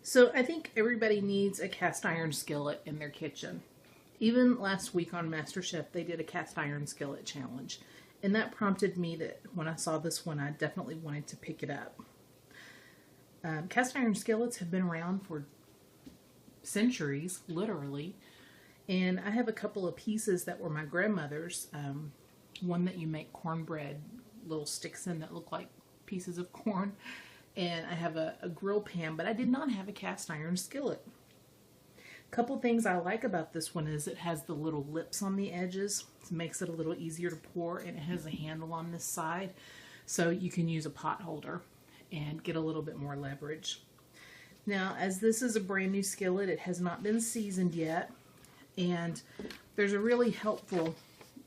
So I think everybody needs a cast iron skillet in their kitchen. Even last week on MasterChef, they did a cast iron skillet challenge. And that prompted me that when I saw this one, I definitely wanted to pick it up. Cast iron skillets have been around for centuries, literally. And I have a couple of pieces that were my grandmother's. One that you make cornbread little sticks in that look like pieces of corn. And I have a grill pan, but I did not have a cast iron skillet. A couple things I like about this one is it has the little lips on the edges. It makes it a little easier to pour, and it has a handle on this side, so you can use a pot holder and get a little bit more leverage. Now, as this is a brand new skillet, it has not been seasoned yet, and there's a really helpful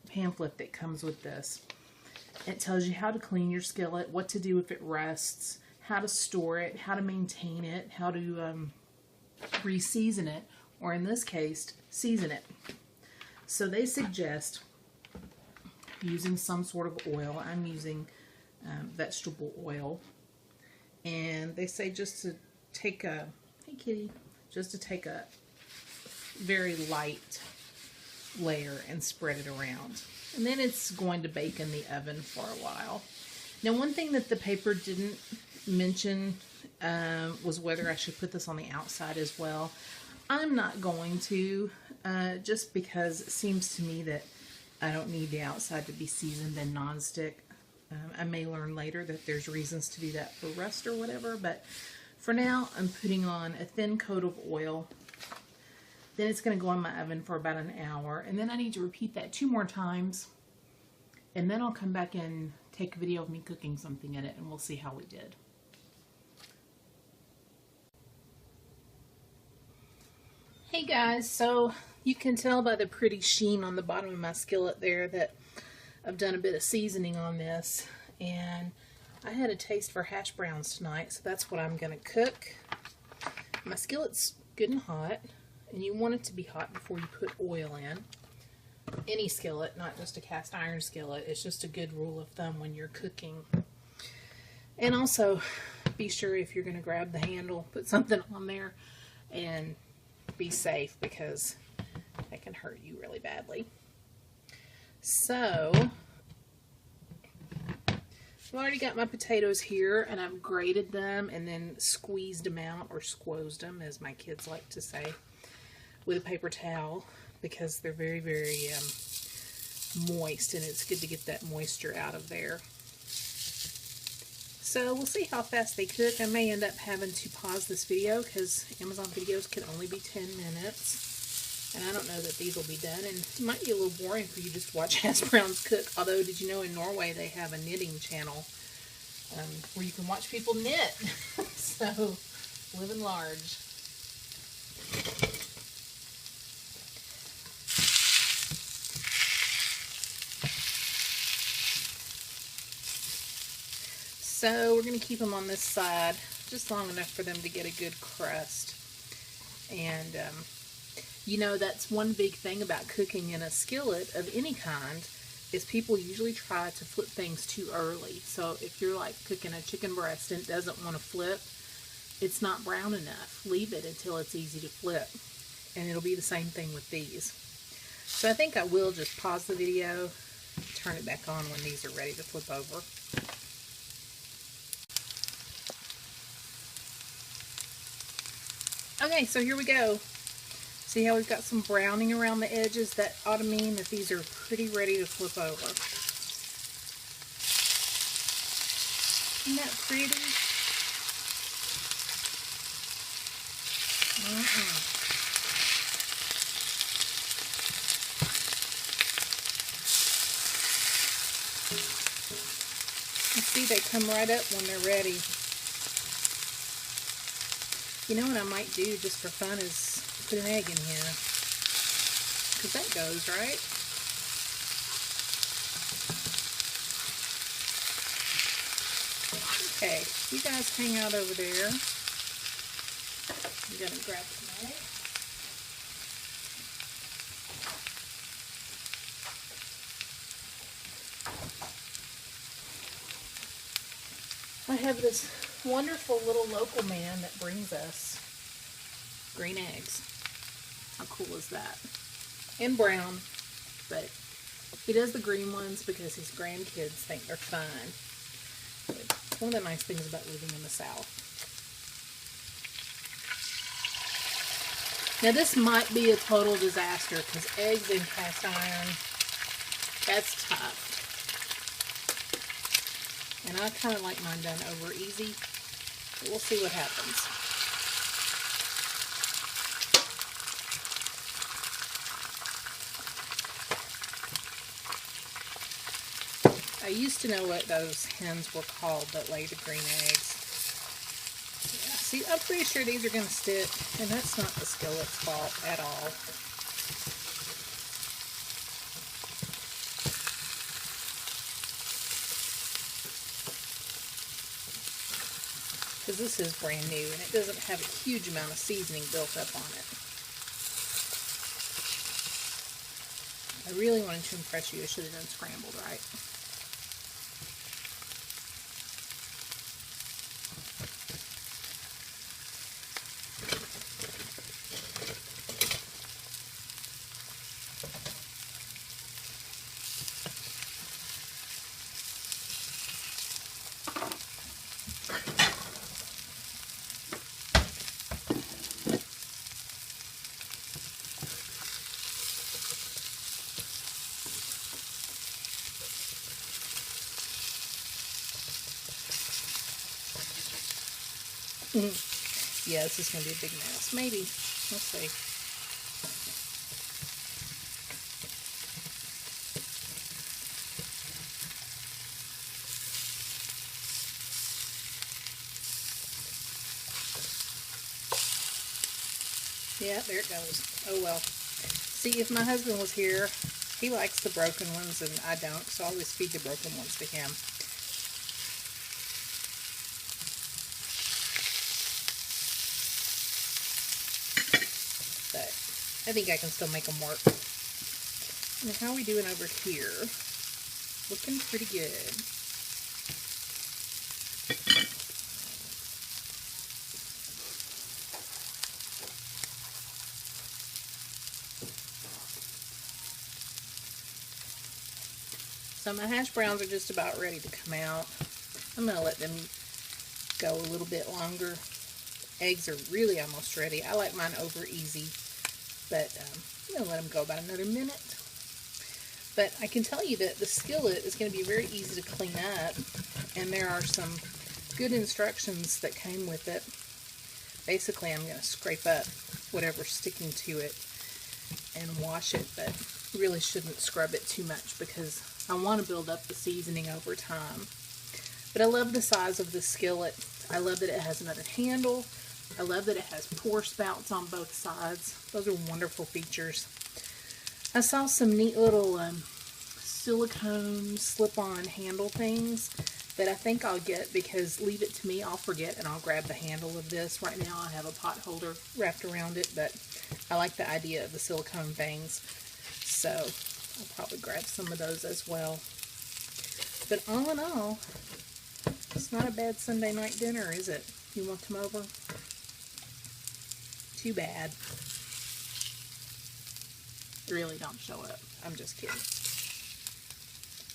pamphlet that comes with this. It tells you how to clean your skillet, what to do if it rusts, how to store it, how to maintain it, how to re-season it, or in this case, season it. So they suggest using some sort of oil. I'm using vegetable oil. And they say just to take a, hey kitty, just to take a very light layer and spread it around. And then it's going to bake in the oven for a while. Now, one thing that the paper didn't mention was whether I should put this on the outside as well. I'm not going to, just because it seems to me that I don't need the outside to be seasoned and nonstick. I may learn later that there's reasons to do that for rust or whatever, but for now I'm putting on a thin coat of oil. Then it's going to go in my oven for about an hour, and then I need to repeat that 2 more times, and then I'll come back and take a video of me cooking something in it, and we'll see how we did. Hey guys, so you can tell by the pretty sheen on the bottom of my skillet there that I've done a bit of seasoning on this, and I had a taste for hash browns tonight, so that's what I'm going to cook. My skillet's good and hot, and you want it to be hot before you put oil in. Any skillet, not just a cast iron skillet. It's just a good rule of thumb when you're cooking. And also, be sure if you're going to grab the handle, put something on there, and be safe because that can hurt you really badly. So, I've already got my potatoes here, and I've grated them and then squeezed them out, or squozed them, as my kids like to say, with a paper towel, because they're very, very moist, and it's good to get that moisture out of there. So we'll see how fast they cook. I may end up having to pause this video because Amazon videos can only be 10 minutes. And I don't know that these will be done. And it might be a little boring for you just to watch hash browns cook. Although, did you know in Norway they have a knitting channel where you can watch people knit? So, living large. So we're going to keep them on this side just long enough for them to get a good crust. And, you know, that's one big thing about cooking in a skillet of any kind is people usually try to flip things too early. So if you're like cooking a chicken breast and it doesn't want to flip, it's not brown enough. Leave it until it's easy to flip. And it'll be the same thing with these. So I think I will just pause the video, turn it back on when these are ready to flip over. Okay, so here we go. See how we've got some browning around the edges? That ought to mean that these are pretty ready to flip over. Isn't that pretty? You see, they come right up when they're ready. You know what I might do just for fun is put an egg in here. Because that goes, right? Okay, you guys hang out over there. I'm going to grab some eggs. I have this wonderful little local man that brings us green eggs. How cool is that? And brown, but he does the green ones because his grandkids think they're fun. It's one of the nice things about living in the South. Now this might be a total disaster because eggs in cast iron, that's tough. And I kind of like mine done over easy, but we'll see what happens. I used to know what those hens were called that lay the green eggs. Yeah, see, I'm pretty sure these are going to stick, and that's not the skillet's fault at all. Because this is brand new, and it doesn't have a huge amount of seasoning built up on it. I really wanted to impress you. I should have done scrambled, right? Yeah, this is going to be a big mess. Maybe. We'll see. Yeah, there it goes. Oh well. See, if my husband was here, he likes the broken ones and I don't, so I always feed the broken ones to him. But I think I can still make them work. And how are we doing over here? Looking pretty good. So my hash browns are just about ready to come out. I'm going to let them go a little bit longer. Eggs are really almost ready. I like mine over easy, but I'm going to let them go about another minute. But I can tell you that the skillet is going to be very easy to clean up, and there are some good instructions that came with it. Basically, I'm going to scrape up whatever's sticking to it and wash it, but really shouldn't scrub it too much because I want to build up the seasoning over time. But I love the size of this skillet. I love that it has another handle. I love that it has pour spouts on both sides. Those are wonderful features. I saw some neat little silicone slip-on handle things that I think I'll get because leave it to me, I'll forget and I'll grab the handle of this. Right now I have a pot holder wrapped around it, but I like the idea of the silicone things. So I'll probably grab some of those as well. But all in all, it's not a bad Sunday night dinner, is it? You want them over? Too bad. Really don't show up. I'm just kidding.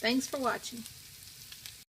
Thanks for watching.